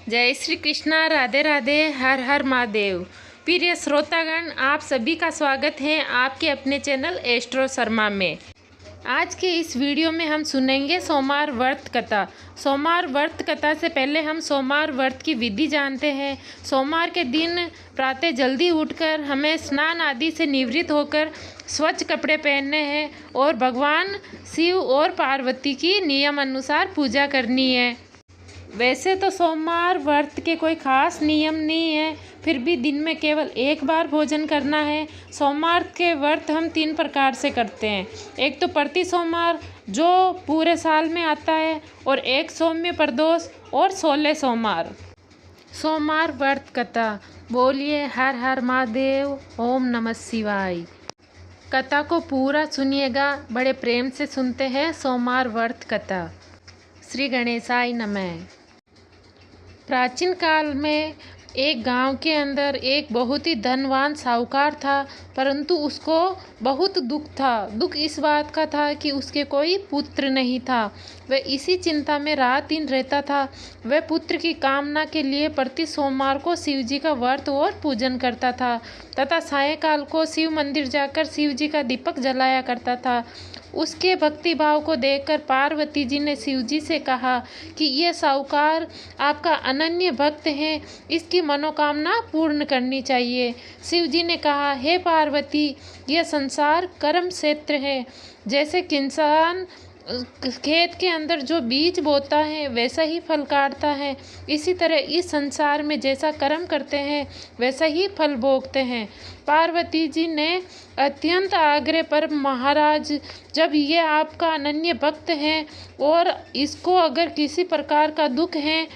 जय श्री कृष्णा, राधे राधे, हर हर महादेव। प्रिय श्रोतागण, आप सभी का स्वागत है आपके अपने चैनल एस्ट्रो शर्मा में। आज के इस वीडियो में हम सुनेंगे सोमवार व्रत कथा। सोमवार व्रत कथा से पहले हम सोमवार व्रत की विधि जानते हैं। सोमवार के दिन प्रातः जल्दी उठकर हमें स्नान आदि से निवृत्त होकर स्वच्छ कपड़े पहनने हैं और भगवान शिव और पार्वती की नियम अनुसार पूजा करनी है। वैसे तो सोमवार व्रत के कोई खास नियम नहीं है, फिर भी दिन में केवल एक बार भोजन करना है। सोमवार के व्रत हम 3 प्रकार से करते हैं। एक तो प्रति सोमवार जो पूरे साल में आता है, और एक सौम्य प्रदोष और 16 सोमवार। सोमवार व्रत कथा। बोलिए हर हर महादेव, ओम नमः शिवाय। कथा को पूरा सुनिएगा, बड़े प्रेम से सुनते हैं सोमवार व्रत कथा। श्री गणेशाय नमः। प्राचीन काल में एक गांव के अंदर एक बहुत ही धनवान साहूकार था, परंतु उसको बहुत दुख था। दुख इस बात का था कि उसके कोई पुत्र नहीं था। वह इसी चिंता में रात दिन रहता था। वह पुत्र की कामना के लिए प्रति सोमवार को शिव जी का व्रत और पूजन करता था तथा सायंकाल को शिव मंदिर जाकर शिव जी का दीपक जलाया करता था। उसके भक्ति भाव को देखकर पार्वती जी ने शिव जी से कहा कि ये साहूकार आपका अनन्य भक्त है, इसकी मनोकामना पूर्ण करनी चाहिए। शिव जी ने कहा, हे पार्वती, यह संसार कर्म क्षेत्र है। जैसे किसान खेत के अंदर जो बीज बोता है वैसा ही फल काटता है, इसी तरह इस संसार में जैसा कर्म करते हैं वैसा ही फल भोगते हैं। पार्वती जी ने अत्यंत आग्रह पर, महाराज, जब ये आपका अनन्य भक्त है और इसको अगर किसी प्रकार का दुख है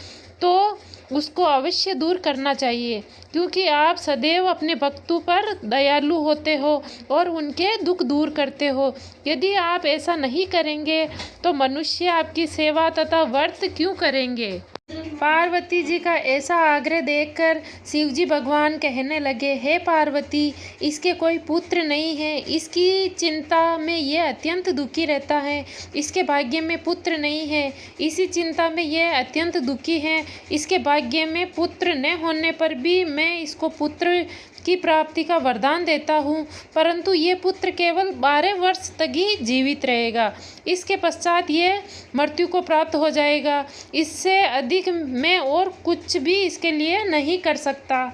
तो उसको अवश्य दूर करना चाहिए, क्योंकि आप सदैव अपने भक्तों पर दयालु होते हो और उनके दुख दूर करते हो। यदि आप ऐसा नहीं करेंगे तो मनुष्य आपकी सेवा तथा व्रत क्यों करेंगे। पार्वती जी का ऐसा आग्रह देखकर शिव जी भगवान कहने लगे, हे पार्वती, इसके कोई पुत्र नहीं है, इसकी चिंता में ये अत्यंत दुखी रहता है। इसके भाग्य में पुत्र नहीं है, इसी चिंता में ये अत्यंत दुखी है। इसके भाग्य में पुत्र न होने पर भी मैं इसको पुत्र की प्राप्ति का वरदान देता हूँ, परंतु ये पुत्र केवल 12 वर्ष तक ही जीवित रहेगा। इसके पश्चात ये मृत्यु को प्राप्त हो जाएगा। इससे अधिक मैं और कुछ भी इसके लिए नहीं कर सकता।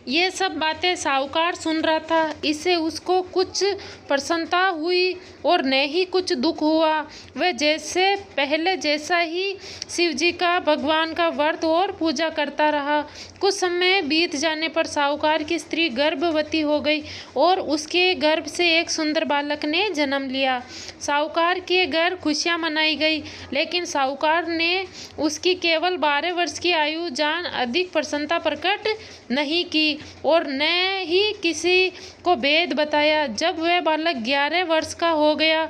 ये सब बातें साहूकार सुन रहा था। इससे उसको कुछ प्रसन्नता हुई और न ही कुछ दुख हुआ। वह जैसे पहले जैसा ही शिव जी का भगवान का व्रत और पूजा करता रहा। कुछ समय बीत जाने पर साहूकार की स्त्री गर्भवती हो गई और उसके गर्भ से एक सुंदर बालक ने जन्म लिया। साहूकार के घर खुशियां मनाई गई, लेकिन साहूकार ने उसकी केवल 12 वर्ष की आयु जान अधिक प्रसन्नता प्रकट नहीं की और न ही किसी को भेद बताया। जब वह बालक 11 वर्ष का हो गया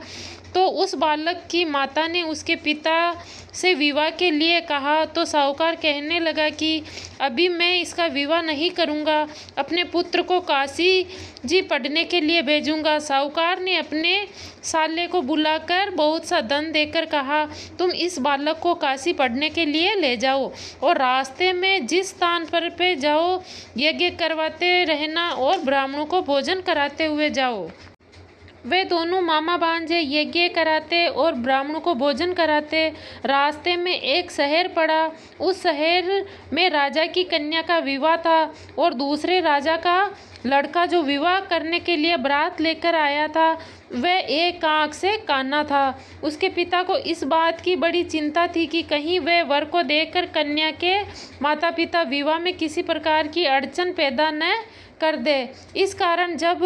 तो उस बालक की माता ने उसके पिता से विवाह के लिए कहा, तो साहूकार कहने लगा कि अभी मैं इसका विवाह नहीं करूंगा, अपने पुत्र को काशी जी पढ़ने के लिए भेजूंगा। साहूकार ने अपने साले को बुलाकर बहुत सा धन देकर कहा, तुम इस बालक को काशी पढ़ने के लिए ले जाओ और रास्ते में जिस स्थान पर पे जाओ यज्ञ करवाते रहना और ब्राह्मणों को भोजन कराते हुए जाओ। वे दोनों मामा भांजे यज्ञ कराते और ब्राह्मणों को भोजन कराते। रास्ते में एक शहर पड़ा। उस शहर में राजा की कन्या का विवाह था और दूसरे राजा का लड़का जो विवाह करने के लिए बारात लेकर आया था वह एक आंख से काना था। उसके पिता को इस बात की बड़ी चिंता थी कि कहीं वह वर को देखकर कन्या के माता पिता विवाह में किसी प्रकार की अड़चन पैदा न कर दे। इस कारण जब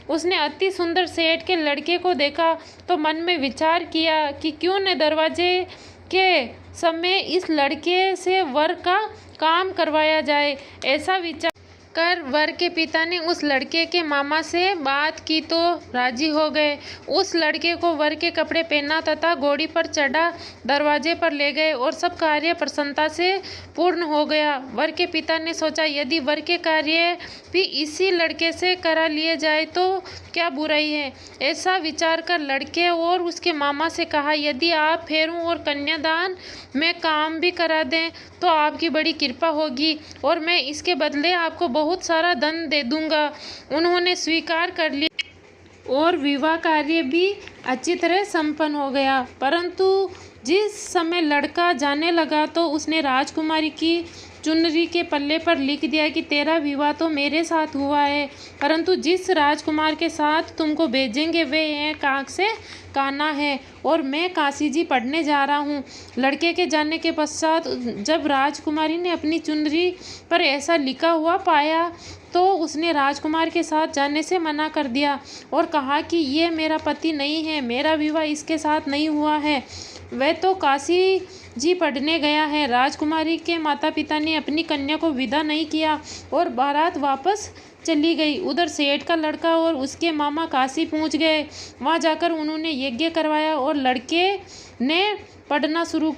उसने अति सुंदर सेठ के लड़के को देखा तो मन में विचार किया कि क्यों न दरवाजे के समय इस लड़के से वर का काम करवाया जाए। ऐसा विचार कर वर के पिता ने उस लड़के के मामा से बात की तो राजी हो गए। उस लड़के को वर के कपड़े पहना तथा घोड़ी पर चढ़ा दरवाजे पर ले गए और सब कार्य प्रसन्नता से पूर्ण हो गया। वर के पिता ने सोचा, यदि वर के कार्य भी इसी लड़के से करा लिए जाए तो क्या बुराई है। ऐसा विचार कर लड़के और उसके मामा से कहा, यदि आप फेरों और कन्यादान में काम भी करा दें तो आपकी बड़ी कृपा होगी और मैं इसके बदले आपको बहुत सारा धन दे दूंगा। उन्होंने स्वीकार कर लिया और विवाह कार्य भी अच्छी तरह संपन्न हो गया। परंतु जिस समय लड़का जाने लगा तो उसने राजकुमारी की चुनरी के पल्ले पर लिख दिया कि तेरा विवाह तो मेरे साथ हुआ है, परंतु जिस राजकुमार के साथ तुमको भेजेंगे वे हैं कांक से कान्हा है और मैं काशी जी पढ़ने जा रहा हूँ। लड़के के जाने के पश्चात जब राजकुमारी ने अपनी चुनरी पर ऐसा लिखा हुआ पाया तो उसने राजकुमार के साथ जाने से मना कर दिया और कहा कि ये मेरा पति नहीं है, मेरा विवाह इसके साथ नहीं हुआ है, वह तो काशी जी पढ़ने गया है। राजकुमारी के माता पिता ने अपनी कन्या को विदा नहीं किया और बारात वापस चली गई। उधर सेठ का लड़का और उसके मामा काशी पहुंच गए। वहां जाकर उन्होंने यज्ञ करवाया और लड़के ने पढ़ना शुरू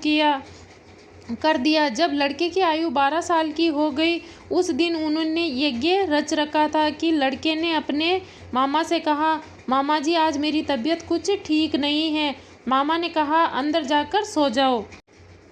कर दिया। जब लड़के की आयु 12 साल की हो गई उस दिन उन्होंने यज्ञ रच रखा था कि लड़के ने अपने मामा से कहा, मामा जी आज मेरी तबीयत कुछ ठीक नहीं है। मामा ने कहा, अंदर जाकर सो जाओ।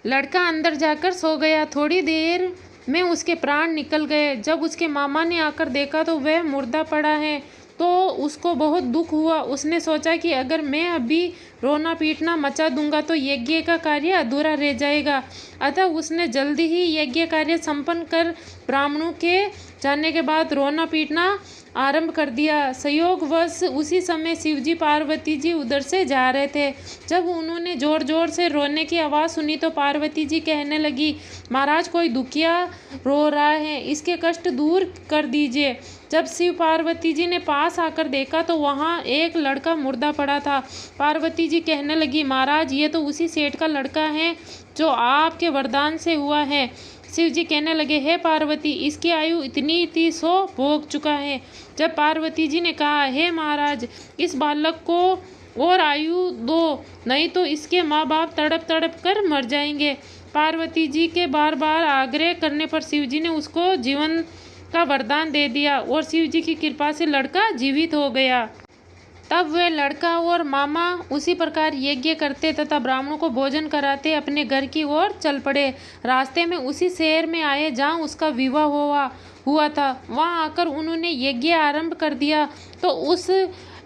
लड़का अंदर जाकर सो गया। थोड़ी देर में उसके प्राण निकल गए। जब उसके मामा ने आकर देखा तो वह मुर्दा पड़ा है तो उसको बहुत दुख हुआ। उसने सोचा कि अगर मैं अभी रोना पीटना मचा दूंगा तो यज्ञ का कार्य अधूरा रह जाएगा। अतः उसने जल्दी ही यज्ञ कार्य संपन्न कर ब्राह्मणों के जाने के बाद रोना पीटना आरंभ कर दिया। संयोगवश उसी समय शिवजी पार्वती जी उधर से जा रहे थे। जब उन्होंने जोर जोर से रोने की आवाज़ सुनी तो पार्वती जी कहने लगी, महाराज कोई दुखिया रो रहा है, इसके कष्ट दूर कर दीजिए। जब शिव पार्वती जी ने पास आकर देखा तो वहाँ एक लड़का मुर्दा पड़ा था। पार्वती जी कहने लगी, महाराज ये तो उसी सेठ का लड़का है जो आपके वरदान से हुआ है। शिव जी कहने लगे, हे पार्वती इसकी आयु इतनी थी सो भोग चुका है। जब पार्वती जी ने कहा, हे महाराज इस बालक को और आयु दो, नहीं तो इसके माँ बाप तड़प तड़प कर मर जाएंगे। पार्वती जी के बार बार आग्रह करने पर शिव जी ने उसको जीवन का वरदान दे दिया और शिव जी की कृपा से लड़का जीवित हो गया। तब वे लड़का और मामा उसी प्रकार यज्ञ करते तथा ब्राह्मणों को भोजन कराते अपने घर की ओर चल पड़े। रास्ते में उसी शहर में आए जहाँ उसका विवाह हुआ था। वहाँ आकर उन्होंने यज्ञ आरंभ कर दिया तो उस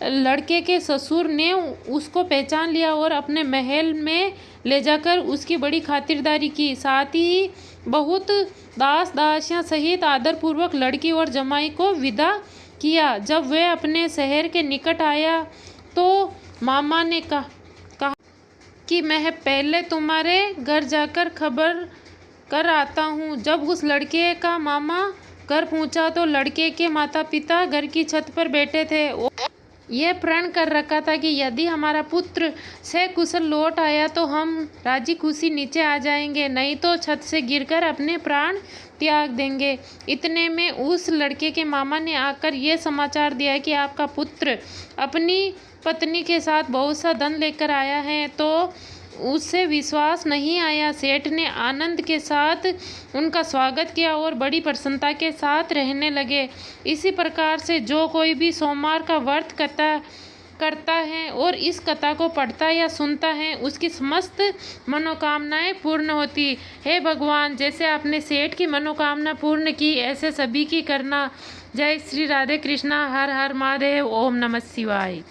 लड़के के ससुर ने उसको पहचान लिया और अपने महल में ले जाकर उसकी बड़ी खातिरदारी की। साथ ही बहुत दास दासियाँ सहित आदरपूर्वक लड़की और जमाई को विदा किया। जब वह अपने शहर के निकट आया तो मामा ने कहा कि मैं पहले तुम्हारे घर जाकर खबर कर आता हूँ। जब उस लड़के का मामा घर पहुँचा तो लड़के के माता पिता घर की छत पर बैठे थे। यह प्रण कर रखा था कि यदि हमारा पुत्र सकुशल लौट आया तो हम राजी खुशी नीचे आ जाएंगे, नहीं तो छत से गिरकर अपने प्राण त्याग देंगे। इतने में उस लड़के के मामा ने आकर यह समाचार दिया कि आपका पुत्र अपनी पत्नी के साथ बहुत सा धन लेकर आया है। तो उससे विश्वास नहीं आया। सेठ ने आनंद के साथ उनका स्वागत किया और बड़ी प्रसन्नता के साथ रहने लगे। इसी प्रकार से जो कोई भी सोमवार का व्रत करता है और इस कथा को पढ़ता या सुनता है उसकी समस्त मनोकामनाएं पूर्ण होती। हे भगवान, जैसे आपने सेठ की मनोकामना पूर्ण की ऐसे सभी की करना। जय श्री राधे कृष्णा। हर हर महादेव। ओम नमः शिवाय।